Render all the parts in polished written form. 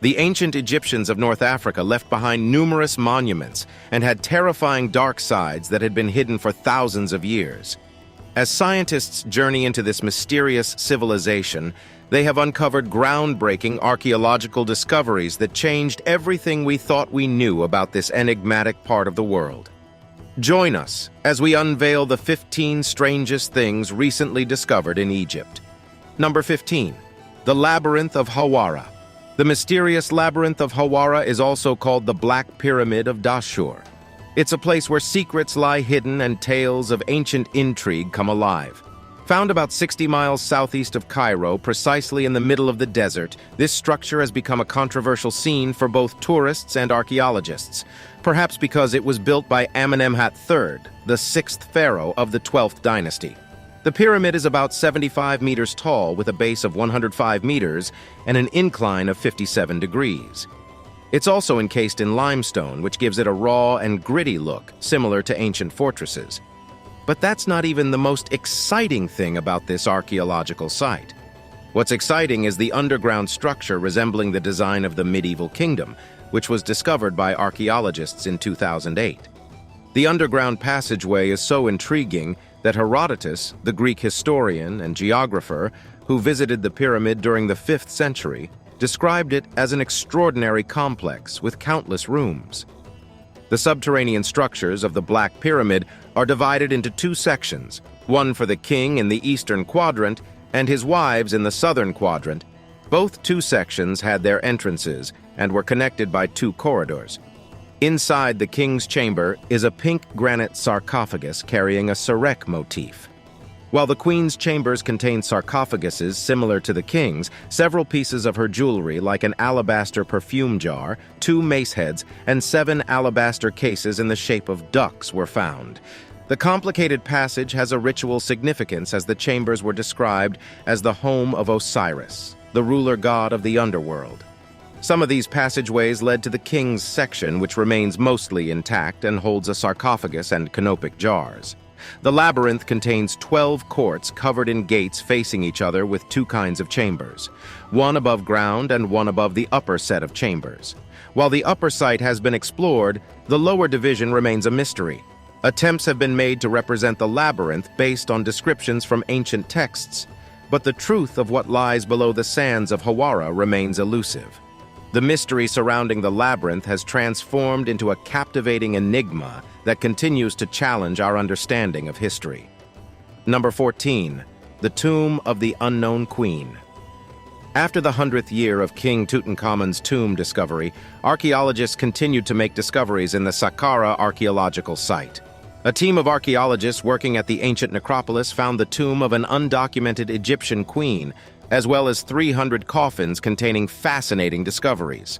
The ancient Egyptians of North Africa left behind numerous monuments and had terrifying dark sides that had been hidden for thousands of years. As scientists journey into this mysterious civilization, they have uncovered groundbreaking archaeological discoveries that changed everything we thought we knew about this enigmatic part of the world. Join us as we unveil the 15 strangest things recently discovered in Egypt. Number 15. The Labyrinth of Hawara. The mysterious Labyrinth of Hawara is also called the Black Pyramid of Dashur. It's a place where secrets lie hidden and tales of ancient intrigue come alive. Found about 60 miles southeast of Cairo, precisely in the middle of the desert, this structure has become a controversial scene for both tourists and archaeologists, perhaps because it was built by Amenemhat III, the sixth pharaoh of the 12th dynasty. The pyramid is about 75 meters tall with a base of 105 meters and an incline of 57 degrees. It's also encased in limestone, which gives it a raw and gritty look, similar to ancient fortresses. But that's not even the most exciting thing about this archaeological site. What's exciting is the underground structure resembling the design of the medieval kingdom, which was discovered by archaeologists in 2008. The underground passageway is so intriguing that Herodotus, the Greek historian and geographer who visited the pyramid during the 5th century, described it as an extraordinary complex with countless rooms. The subterranean structures of the Black Pyramid are divided into two sections, one for the king in the eastern quadrant and his wives in the southern quadrant. Both two sections had their entrances and were connected by two corridors. Inside the king's chamber is a pink granite sarcophagus carrying a sarek motif. While the queen's chambers contain sarcophaguses similar to the king's, several pieces of her jewelry, like an alabaster perfume jar, 2 mace heads, and 7 alabaster cases in the shape of ducks were found. The complicated passage has a ritual significance, as the chambers were described as the home of Osiris, the ruler god of the underworld. Some of these passageways led to the king's section, which remains mostly intact and holds a sarcophagus and canopic jars. The labyrinth contains 12 courts covered in gates facing each other with 2 kinds of chambers, one above ground and one above the upper set of chambers. While the upper site has been explored, the lower division remains a mystery. Attempts have been made to represent the labyrinth based on descriptions from ancient texts, but the truth of what lies below the sands of Hawara remains elusive. The mystery surrounding the labyrinth has transformed into a captivating enigma that continues to challenge our understanding of history. Number 14. The Tomb of the Unknown Queen. After the 100th year of King Tutankhamun's tomb discovery, archaeologists continued to make discoveries in the Saqqara archaeological site. A team of archaeologists working at the ancient necropolis found the tomb of an undocumented Egyptian queen, as well as 300 coffins containing fascinating discoveries.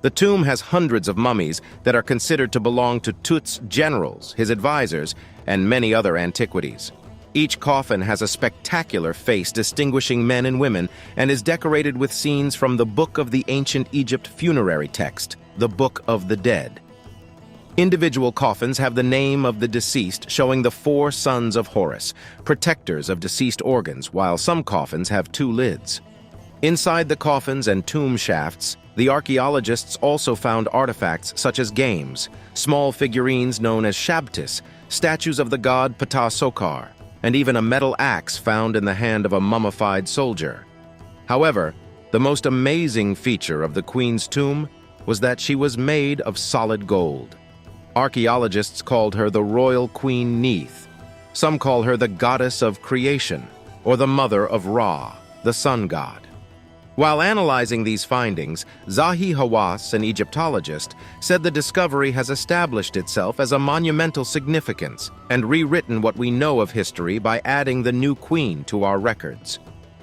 The tomb has hundreds of mummies that are considered to belong to Tut's generals, his advisors, and many other antiquities. Each coffin has a spectacular face distinguishing men and women and is decorated with scenes from the Book of the Ancient Egypt funerary text, the Book of the Dead. Individual coffins have the name of the deceased, showing the 4 sons of Horus, protectors of deceased organs, while some coffins have 2 lids. Inside the coffins and tomb shafts, the archaeologists also found artifacts such as games, small figurines known as shabtis, statues of the god Ptah Sokar, and even a metal axe found in the hand of a mummified soldier. However, the most amazing feature of the queen's tomb was that she was made of solid gold. Archaeologists called her the Royal Queen Neith. Some call her the Goddess of Creation, or the Mother of Ra, the Sun God. While analyzing these findings, Zahi Hawass, an Egyptologist, said the discovery has established itself as a monumental significance and rewritten what we know of history by adding the new queen to our records.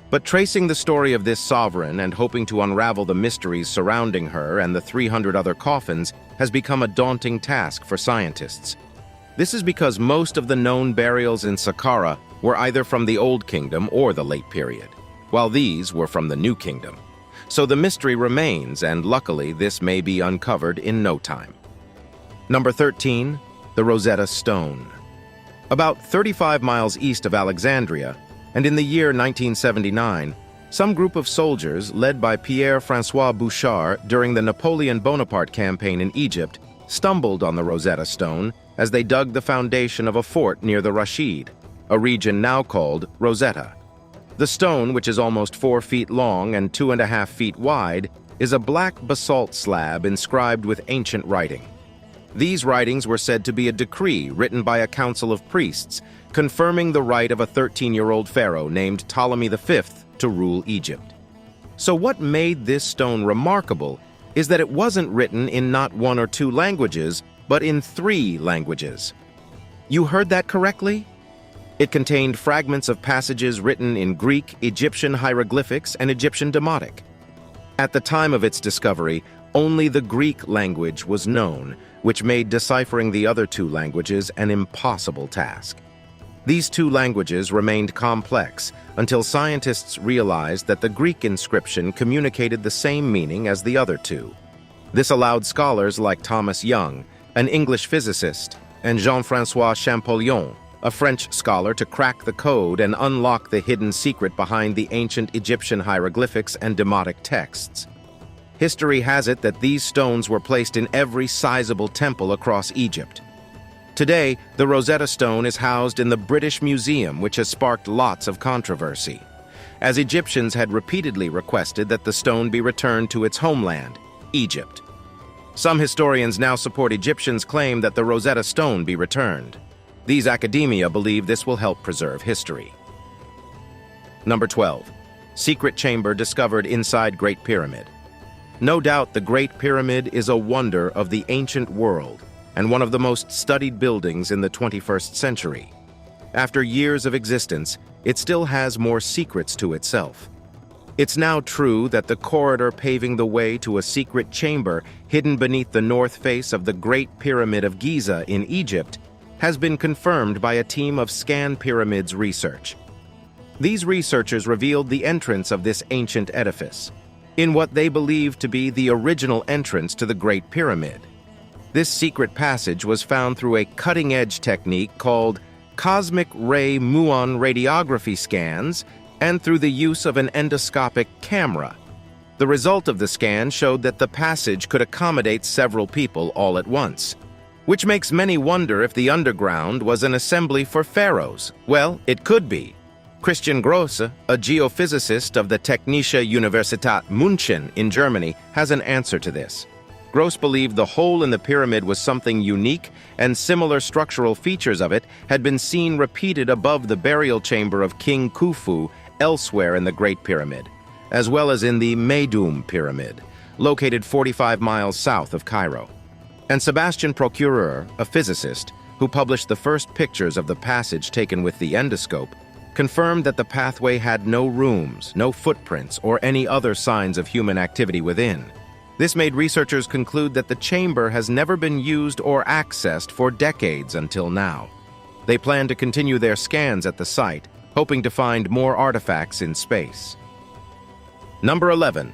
But tracing the story of this sovereign and hoping to unravel the mysteries surrounding her and the 300 other coffins has become a daunting task for scientists. This is because most of the known burials in Saqqara were either from the Old Kingdom or the Late Period, while these were from the New Kingdom. So the mystery remains, and luckily this may be uncovered in no time. Number 13. The Rosetta Stone. About 35 miles east of Alexandria, and in the year 1979, Some group of soldiers, led by Pierre-François Bouchard during the Napoleon Bonaparte campaign in Egypt, stumbled on the Rosetta Stone as they dug the foundation of a fort near the Rashid, a region now called Rosetta. The stone, which is almost 4 feet long and 2.5 feet wide, is a black basalt slab inscribed with ancient writing. These writings were said to be a decree written by a council of priests, confirming the right of a 13-year-old pharaoh named Ptolemy V to rule Egypt. So what made this stone remarkable is that it wasn't written in not 1 or 2 languages, but in 3 languages. You heard that correctly? It contained fragments of passages written in Greek, Egyptian hieroglyphics, and Egyptian Demotic. At the time of its discovery, only the Greek language was known, which made deciphering the other 2 languages an impossible task. These 2 languages remained complex until scientists realized that the Greek inscription communicated the same meaning as the other 2. This allowed scholars like Thomas Young, an English physicist, and Jean-François Champollion, a French scholar, to crack the code and unlock the hidden secret behind the ancient Egyptian hieroglyphics and Demotic texts. History has it that these stones were placed in every sizable temple across Egypt. Today, the Rosetta Stone is housed in the British Museum, which has sparked lots of controversy, as Egyptians had repeatedly requested that the stone be returned to its homeland, Egypt. Some historians now support Egyptians' claim that the Rosetta Stone be returned. These academia believe this will help preserve history. Number 12. Secret chamber discovered inside Great Pyramid. No doubt the Great Pyramid is a wonder of the ancient world and one of the most studied buildings in the 21st century. After years of existence, it still has more secrets to itself. It's now true that the corridor paving the way to a secret chamber hidden beneath the north face of the Great Pyramid of Giza in Egypt has been confirmed by a team of Scan Pyramids research. These researchers revealed the entrance of this ancient edifice in what they believe to be the original entrance to the Great Pyramid. This secret passage was found through a cutting-edge technique called cosmic ray muon radiography scans and through the use of an endoscopic camera. The result of the scan showed that the passage could accommodate several people all at once, which makes many wonder if the underground was an assembly for pharaohs. Well, it could be. Christian Grosse, a geophysicist of the Technische Universität München in Germany, has an answer to this. Gross believed the hole in the pyramid was something unique, and similar structural features of it had been seen repeated above the burial chamber of King Khufu elsewhere in the Great Pyramid, as well as in the Meidum Pyramid, located 45 miles south of Cairo. And Sebastian Procureur, a physicist, who published the first pictures of the passage taken with the endoscope, confirmed that the pathway had no rooms, no footprints, or any other signs of human activity within. This made researchers conclude that the chamber has never been used or accessed for decades until now. They plan to continue their scans at the site, hoping to find more artifacts in space. Number 11.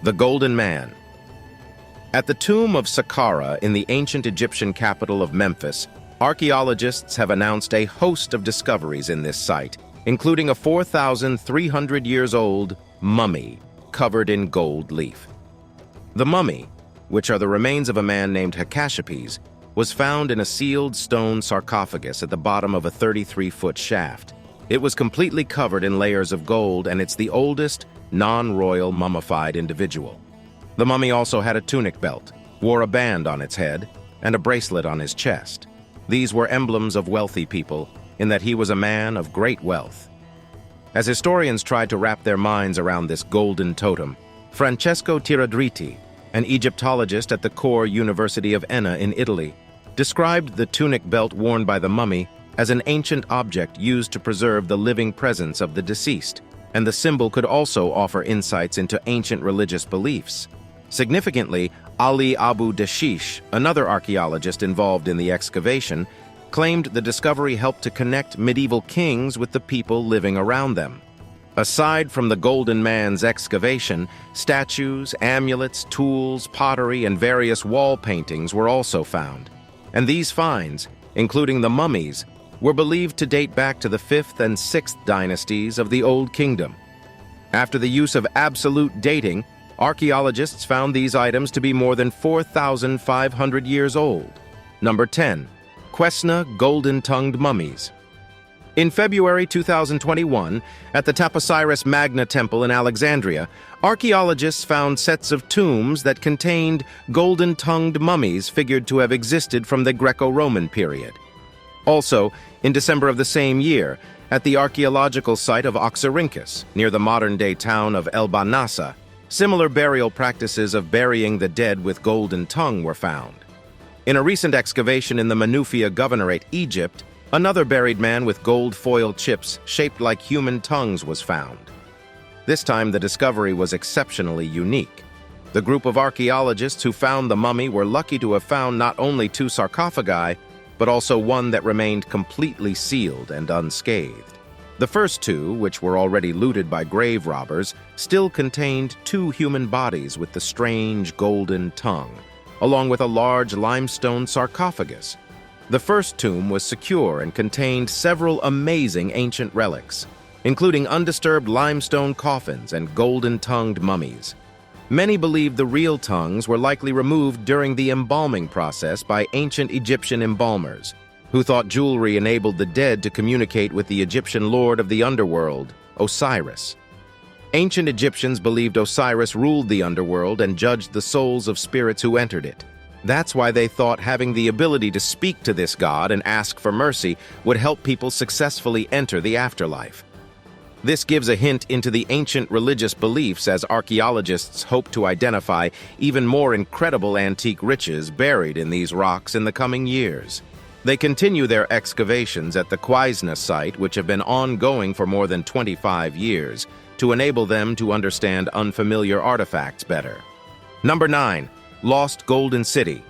The Golden Man. At the tomb of Saqqara in the ancient Egyptian capital of Memphis, archaeologists have announced a host of discoveries in this site, including a 4,300 years old mummy covered in gold leaf. The mummy, which are the remains of a man named Hecatompyles, was found in a sealed stone sarcophagus at the bottom of a 33-foot shaft. It was completely covered in layers of gold, and it's the oldest non-royal mummified individual. The mummy also had a tunic belt, wore a band on its head, and a bracelet on his chest. These were emblems of wealthy people, in that he was a man of great wealth. As historians tried to wrap their minds around this golden totem, Francesco Tiradriti, an Egyptologist at the Core University of Enna in Italy, described the tunic belt worn by the mummy as an ancient object used to preserve the living presence of the deceased, and the symbol could also offer insights into ancient religious beliefs. Significantly, Ali Abu Dashish, another archaeologist involved in the excavation, claimed the discovery helped to connect medieval kings with the people living around them. Aside from the Golden Man's excavation, statues, amulets, tools, pottery, and various wall paintings were also found. And these finds, including the mummies, were believed to date back to the 5th and 6th dynasties of the Old Kingdom. After the use of absolute dating, archaeologists found these items to be more than 4,500 years old. Number 10. Questna golden-tongued mummies. In February 2021, at the Papyrus Magna Temple in Alexandria, archaeologists found sets of tombs that contained golden-tongued mummies figured to have existed from the Greco-Roman period. Also, in December of the same year, at the archaeological site of Oxyrhynchus, near the modern-day town of El-Banasa, similar burial practices of burying the dead with golden tongue were found. In a recent excavation in the Menufia Governorate, Egypt, another buried man with gold foil chips shaped like human tongues was found. This time, the discovery was exceptionally unique. The group of archaeologists who found the mummy were lucky to have found not only two sarcophagi, but also one that remained completely sealed and unscathed. The first two, which were already looted by grave robbers, still contained two human bodies with the strange golden tongue, along with a large limestone sarcophagus. The first tomb was secure and contained several amazing ancient relics, including undisturbed limestone coffins and golden-tongued mummies. Many believe the real tongues were likely removed during the embalming process by ancient Egyptian embalmers, who thought jewelry enabled the dead to communicate with the Egyptian lord of the underworld, Osiris. Ancient Egyptians believed Osiris ruled the underworld and judged the souls of spirits who entered it. That's why they thought having the ability to speak to this god and ask for mercy would help people successfully enter the afterlife. This gives a hint into the ancient religious beliefs as archaeologists hope to identify even more incredible antique riches buried in these rocks in the coming years. They continue their excavations at the Questna site, which have been ongoing for more than 25 years, to enable them to understand unfamiliar artifacts better. Number 9. Lost Golden City.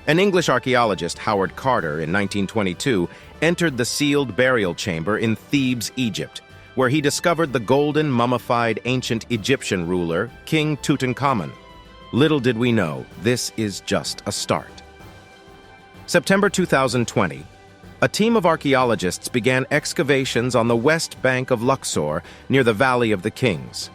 An English archaeologist, Howard Carter, in 1922, entered the sealed burial chamber in Thebes, Egypt, where he discovered the golden mummified ancient Egyptian ruler, King Tutankhamun. Little did we know, this is just a start. September 2020, a team of archaeologists began excavations on the west bank of Luxor, near the Valley of the Kings.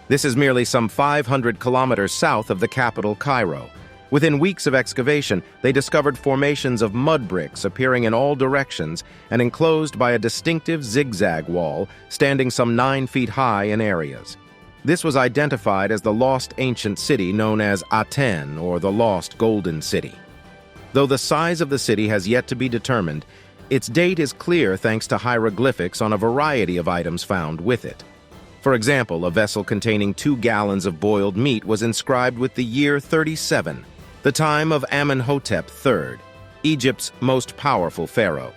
This is merely some 500 kilometers south of the capital, Cairo. Within weeks of excavation, they discovered formations of mud bricks appearing in all directions and enclosed by a distinctive zigzag wall standing some 9 feet high in areas. This was identified as the lost ancient city known as Aten, or the Lost Golden City. Though the size of the city has yet to be determined, its date is clear thanks to hieroglyphics on a variety of items found with it. For example, a vessel containing 2 gallons of boiled meat was inscribed with the year 37, the time of Amenhotep III, Egypt's most powerful pharaoh.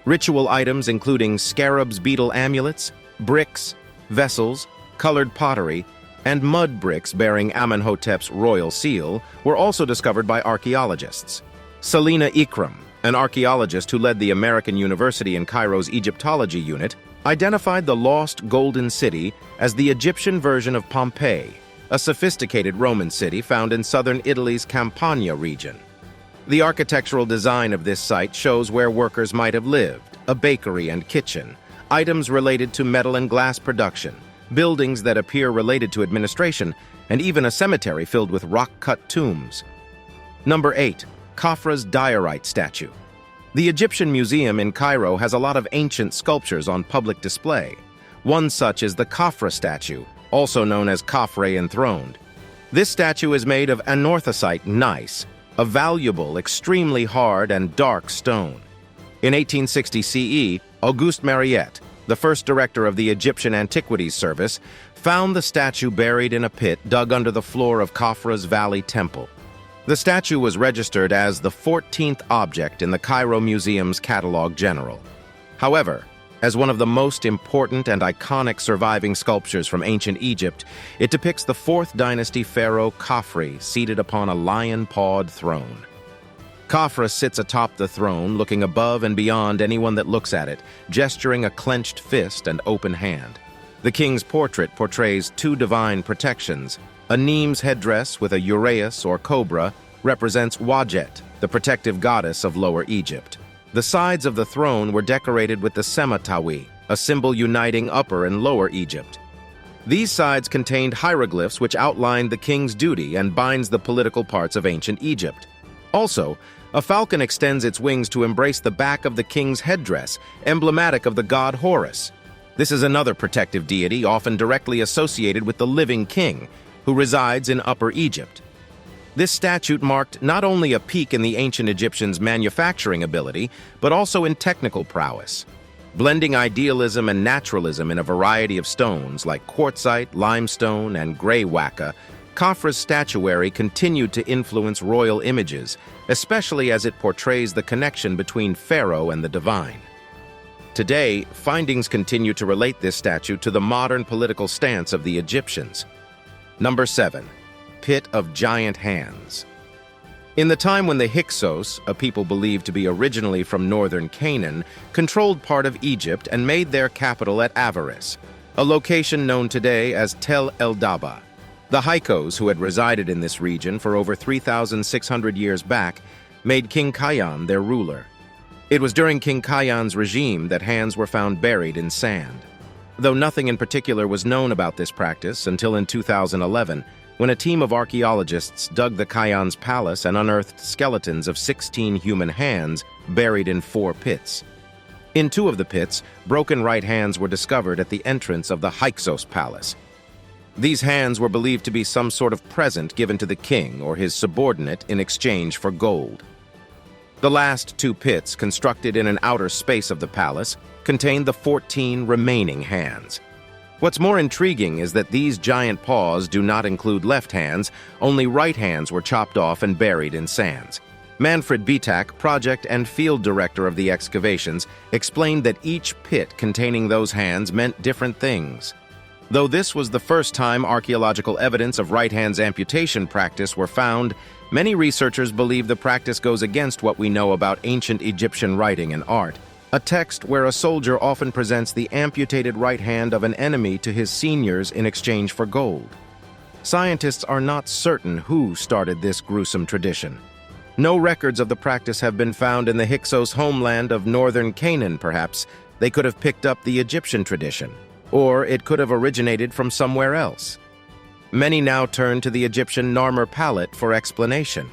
Ritual items including scarabs' beetle amulets, bricks, vessels, colored pottery, and mud bricks bearing Amenhotep's royal seal were also discovered by archaeologists. Selina Ikram, an archaeologist who led the American University in Cairo's Egyptology unit, identified the lost Golden City as the Egyptian version of Pompeii, a sophisticated Roman city found in southern Italy's Campania region. The architectural design of this site shows where workers might have lived, a bakery and kitchen, items related to metal and glass production, buildings that appear related to administration, and even a cemetery filled with rock-cut tombs. Number 8. Kafras Diorite statue. The Egyptian Museum in Cairo has a lot of ancient sculptures on public display. One such is the Kafra statue, also known as Khafre enthroned. This statue is made of anorthosite gneiss, a valuable, extremely hard and dark stone. In 1860 CE, Auguste Mariette, the first director of the Egyptian Antiquities Service, found the statue buried in a pit dug under the floor of Khafra's Valley Temple. The statue was registered as the 14th object in the Cairo Museum's Catalogue General. However, as one of the most important and iconic surviving sculptures from ancient Egypt, it depicts the 4th dynasty pharaoh Khafre seated upon a lion-pawed throne. Kafra sits atop the throne, looking above and beyond anyone that looks at it, gesturing a clenched fist and open hand. The king's portrait portrays 2 divine protections. A Nemes headdress with a uraeus or cobra represents Wajet, the protective goddess of Lower Egypt. The sides of the throne were decorated with the Sematawi, a symbol uniting Upper and Lower Egypt. These sides contained hieroglyphs which outlined the king's duty and binds the political parts of ancient Egypt. Also, a falcon extends its wings to embrace the back of the king's headdress, emblematic of the god Horus. This is another protective deity often directly associated with the living king, who resides in Upper Egypt. This statue marked not only a peak in the ancient Egyptians' manufacturing ability, but also in technical prowess. Blending idealism and naturalism in a variety of stones like quartzite, limestone, and gray wacca, Kafras statuary continued to influence royal images, especially as it portrays the connection between pharaoh and the divine. Today, findings continue to relate this statue to the modern political stance of the Egyptians. Number 7. Pit of Giant Hands. In the time when the Hyksos, a people believed to be originally from northern Canaan, controlled part of Egypt and made their capital at Avaris, a location known today as Tel el-Daba. The Hyksos, who had resided in this region for over 3,600 years back, made King Khayan their ruler. It was during King Khayan's regime that hands were found buried in sand. Though nothing in particular was known about this practice until in 2011, when a team of archaeologists dug the Khayan's palace and unearthed skeletons of 16 human hands buried in 4 pits. In 2 of the pits, broken right hands were discovered at the entrance of the Hyksos palace. These hands were believed to be some sort of present given to the king or his subordinate in exchange for gold. The last 2 pits, constructed in an outer space of the palace, contained the 14 remaining hands. What's more intriguing is that these giant paws do not include left hands, only right hands were chopped off and buried in sands. Manfred Bitak, project and field director of the excavations, explained that each pit containing those hands meant different things. Though this was the first time archaeological evidence of right hand's amputation practice were found, many researchers believe the practice goes against what we know about ancient Egyptian writing and art. A text where a soldier often presents the amputated right hand of an enemy to his seniors in exchange for gold. Scientists are not certain who started this gruesome tradition. No records of the practice have been found in the Hyksos homeland of northern Canaan, perhaps. They could have picked up the Egyptian tradition, or it could have originated from somewhere else. Many now turn to the Egyptian Narmer palette for explanation.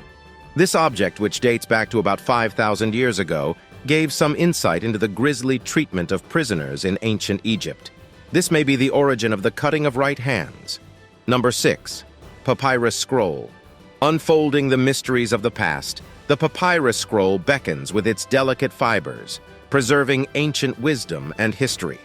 This object, which dates back to about 5,000 years ago, gave some insight into the grisly treatment of prisoners in ancient Egypt. This may be the origin of the cutting of right hands. Number 6. Papyrus Scroll. Unfolding the mysteries of the past, the Papyrus Scroll beckons with its delicate fibers, preserving ancient wisdom and history.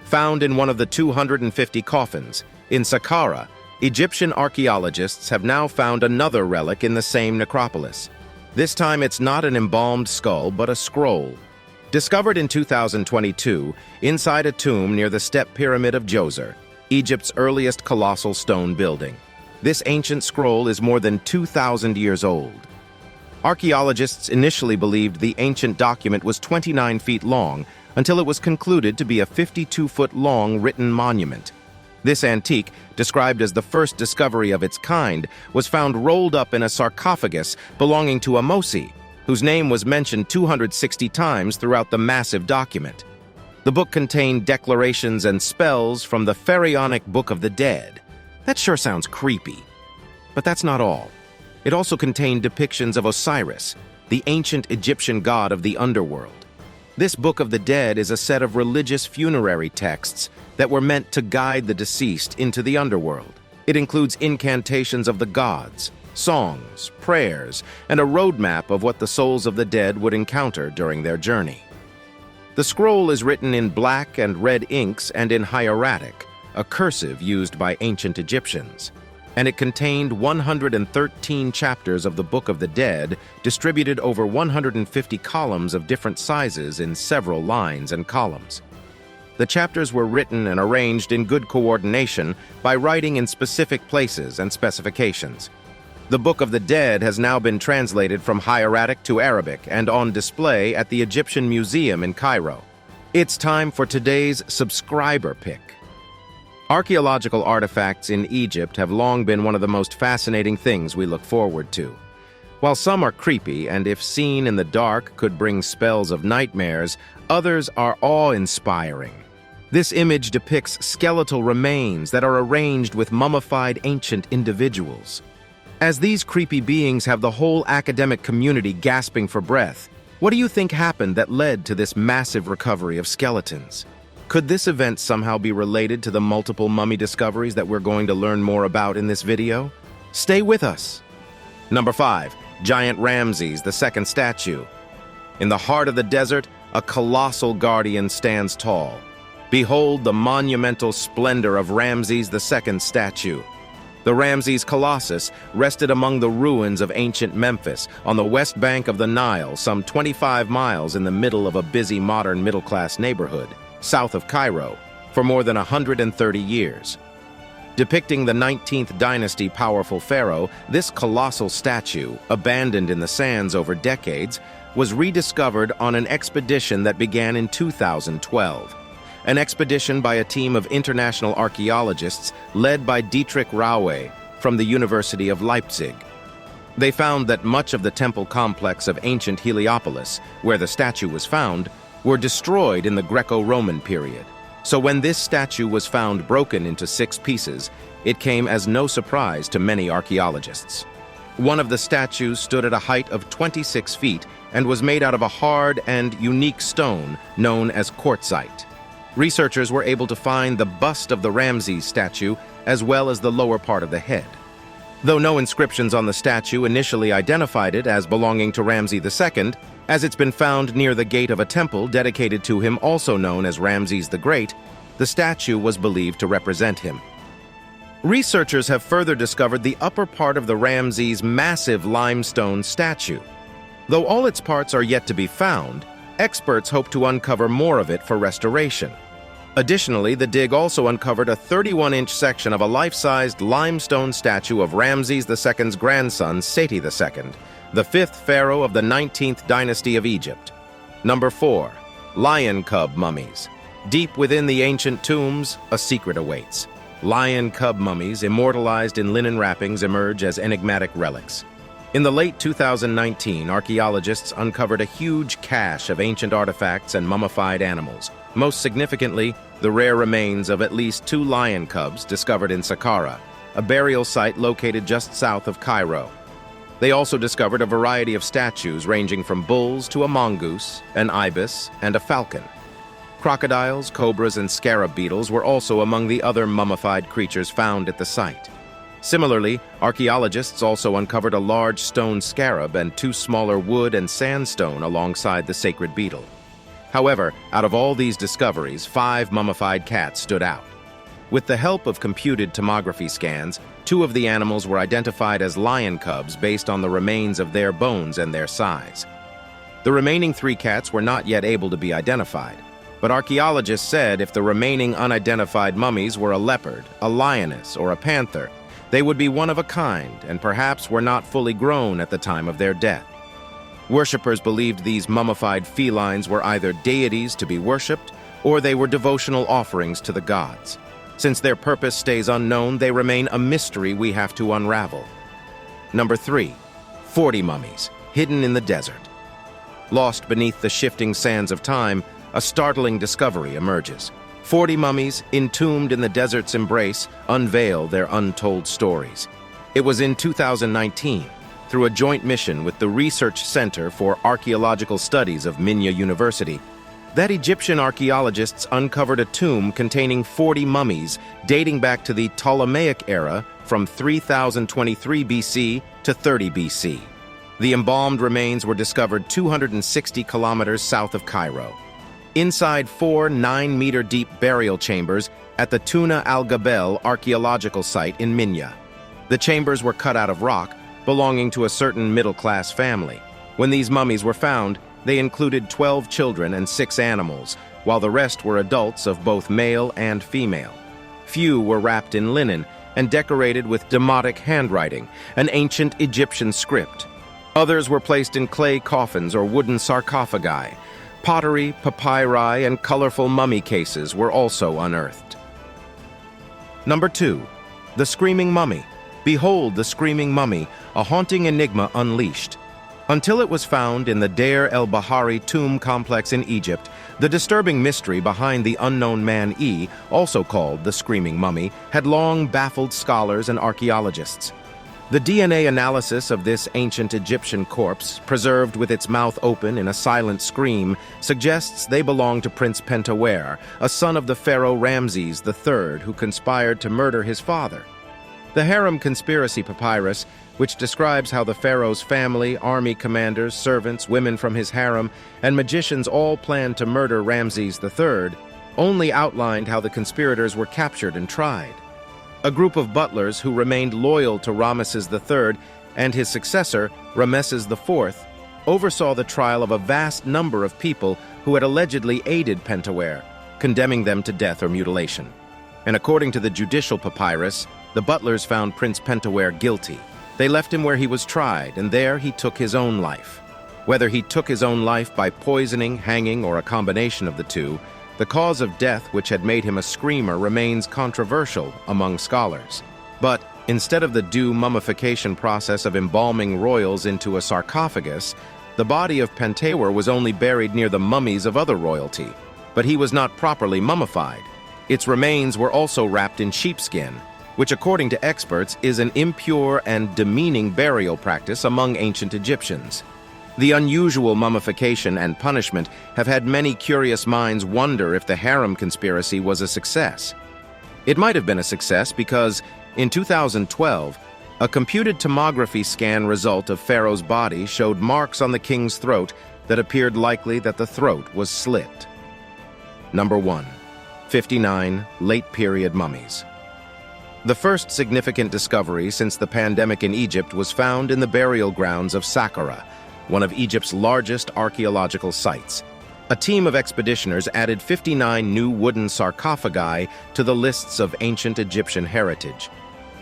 Found in one of the 250 coffins, in Saqqara, Egyptian archaeologists have now found another relic in the same necropolis. This time it's not an embalmed skull, but a scroll. Discovered in 2022, inside a tomb near the Step Pyramid of Djoser, Egypt's earliest colossal stone building. This ancient scroll is more than 2,000 years old. Archaeologists initially believed the ancient document was 29 feet long until it was concluded to be a 52-foot-long written monument. This antique, described as the first discovery of its kind, was found rolled up in a sarcophagus belonging to Amosi, whose name was mentioned 260 times throughout the massive document. The book contained declarations and spells from the pharaonic Book of the Dead. That sure sounds creepy. But that's not all. It also contained depictions of Osiris, the ancient Egyptian god of the underworld. This Book of the Dead is a set of religious funerary texts that were meant to guide the deceased into the underworld. It includes incantations of the gods, songs, prayers, and a roadmap of what the souls of the dead would encounter during their journey. The scroll is written in black and red inks and in hieratic, a cursive used by ancient Egyptians, and it contained 113 chapters of the Book of the Dead distributed over 150 columns of different sizes in several lines and columns. The chapters were written and arranged in good coordination by writing in specific places and specifications. The Book of the Dead has now been translated from hieratic to Arabic and on display at the Egyptian Museum in Cairo. It's time for today's subscriber pick. Archaeological artifacts in Egypt have long been one of the most fascinating things we look forward to. While some are creepy and if seen in the dark could bring spells of nightmares, others are awe-inspiring. This image depicts skeletal remains that are arranged with mummified ancient individuals. As these creepy beings have the whole academic community gasping for breath, what do you think happened that led to this massive recovery of skeletons? Could this event somehow be related to the multiple mummy discoveries that we're going to learn more about in this video? Stay with us! Number 5. Giant Ramses II statue. In the heart of the desert, a colossal guardian stands tall. Behold the monumental splendor of Ramses II statue. The Ramses Colossus rested among the ruins of ancient Memphis on the west bank of the Nile, some 25 miles in the middle of a busy modern middle-class neighborhood, south of Cairo, for more than 130 years. Depicting the 19th dynasty powerful pharaoh, this colossal statue, abandoned in the sands over decades, was rediscovered on an expedition that began in 2012. An expedition by a team of international archaeologists led by Dietrich Rauwe from the University of Leipzig. They found that much of the temple complex of ancient Heliopolis, where the statue was found, were destroyed in the Greco-Roman period. So when this statue was found broken into 6 pieces, it came as no surprise to many archaeologists. One of the statues stood at a height of 26 feet and was made out of a hard and unique stone known as quartzite. Researchers were able to find the bust of the Ramses statue as well as the lower part of the head. Though no inscriptions on the statue initially identified it as belonging to Ramses II, as it's been found near the gate of a temple dedicated to him also known as Ramses the Great, the statue was believed to represent him. Researchers have further discovered the upper part of the Ramses' massive limestone statue. Though all its parts are yet to be found, experts hope to uncover more of it for restoration. Additionally, the dig also uncovered a 31-inch section of a life-sized limestone statue of Ramses II's grandson, Seti II, the 5th pharaoh of the 19th dynasty of Egypt. Number 4. Lion Cub Mummies. Deep within the ancient tombs, a secret awaits. Lion cub mummies, immortalized in linen wrappings, emerge as enigmatic relics. In the late 2019, archaeologists uncovered a huge cache of ancient artifacts and mummified animals. Most significantly, the rare remains of at least 2 lion cubs discovered in Saqqara, a burial site located just south of Cairo. They also discovered a variety of statues ranging from bulls to a mongoose, an ibis, and a falcon. Crocodiles, cobras, and scarab beetles were also among the other mummified creatures found at the site. Similarly, archaeologists also uncovered a large stone scarab and 2 smaller wood and sandstone alongside the sacred beetle. However, out of all these discoveries, 5 mummified cats stood out. With the help of computed tomography scans, 2 of the animals were identified as lion cubs based on the remains of their bones and their size. The remaining 3 cats were not yet able to be identified, but archaeologists said if the remaining unidentified mummies were a leopard, a lioness, or a panther, they would be one of a kind and perhaps were not fully grown at the time of their death. Worshippers believed these mummified felines were either deities to be worshipped or they were devotional offerings to the gods. Since their purpose stays unknown, they remain a mystery we have to unravel. Number 3. 40 mummies, hidden in the desert. Lost beneath the shifting sands of time, a startling discovery emerges. 40 mummies, entombed in the desert's embrace, unveil their untold stories. It was in 2019, through a joint mission with the Research Center for Archaeological Studies of Minya University, that Egyptian archaeologists uncovered a tomb containing 40 mummies dating back to the Ptolemaic era from 3023 BC to 30 BC. The embalmed remains were discovered 260 kilometers south of Cairo. Inside 4 9-meter-deep burial chambers at the Tuna al-Gabel archaeological site in Minya. The chambers were cut out of rock, belonging to a certain middle-class family. When these mummies were found, they included 12 children and 6 animals, while the rest were adults of both male and female. Few were wrapped in linen and decorated with demotic handwriting, an ancient Egyptian script. Others were placed in clay coffins or wooden sarcophagi. Pottery, papyri, and colorful mummy cases were also unearthed. Number 2. The Screaming Mummy. Behold the Screaming Mummy, a haunting enigma unleashed. Until it was found in the Deir el-Bahari tomb complex in Egypt, the disturbing mystery behind the unknown man E, also called the Screaming Mummy, had long baffled scholars and archaeologists. The DNA analysis of this ancient Egyptian corpse, preserved with its mouth open in a silent scream, suggests they belong to Prince Pentawere, a son of the pharaoh Ramses III, who conspired to murder his father. The Harem Conspiracy Papyrus, which describes how the pharaoh's family, army commanders, servants, women from his harem, and magicians all planned to murder Ramses III, only outlined how the conspirators were captured and tried. A group of butlers who remained loyal to Ramses III and his successor, Ramses IV, oversaw the trial of a vast number of people who had allegedly aided Pentawere, condemning them to death or mutilation. And according to the judicial papyrus, the butlers found Prince Pentawere guilty. They left him where he was tried, and there he took his own life. Whether he took his own life by poisoning, hanging, or a combination of the two, the cause of death which had made him a screamer remains controversial among scholars. But instead of the due mummification process of embalming royals into a sarcophagus, the body of Pentawere was only buried near the mummies of other royalty, but he was not properly mummified. Its remains were also wrapped in sheepskin, which according to experts is an impure and demeaning burial practice among ancient Egyptians. The unusual mummification and punishment have had many curious minds wonder if the harem conspiracy was a success. It might have been a success because, in 2012, a computed tomography scan result of Pharaoh's body showed marks on the king's throat that appeared likely that the throat was slit. Number 1. 59 late-period mummies. The first significant discovery since the pandemic in Egypt was found in the burial grounds of Saqqara, one of Egypt's largest archaeological sites. A team of expeditioners added 59 new wooden sarcophagi to the lists of ancient Egyptian heritage.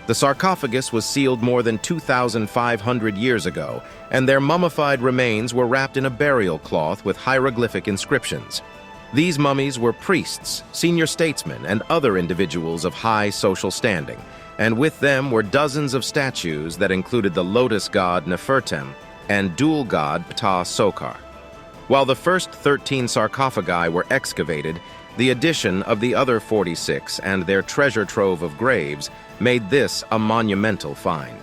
The sarcophagus was sealed more than 2,500 years ago, and their mummified remains were wrapped in a burial cloth with hieroglyphic inscriptions. These mummies were priests, senior statesmen, and other individuals of high social standing, and with them were dozens of statues that included the lotus god Nefertem and dual god Ptah Sokar. While the first 13 sarcophagi were excavated, the addition of the other 46 and their treasure trove of graves made this a monumental find.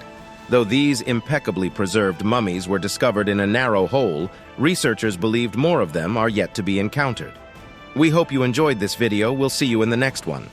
Though these impeccably preserved mummies were discovered in a narrow hole, researchers believed more of them are yet to be encountered. We hope you enjoyed this video. We'll see you in the next one.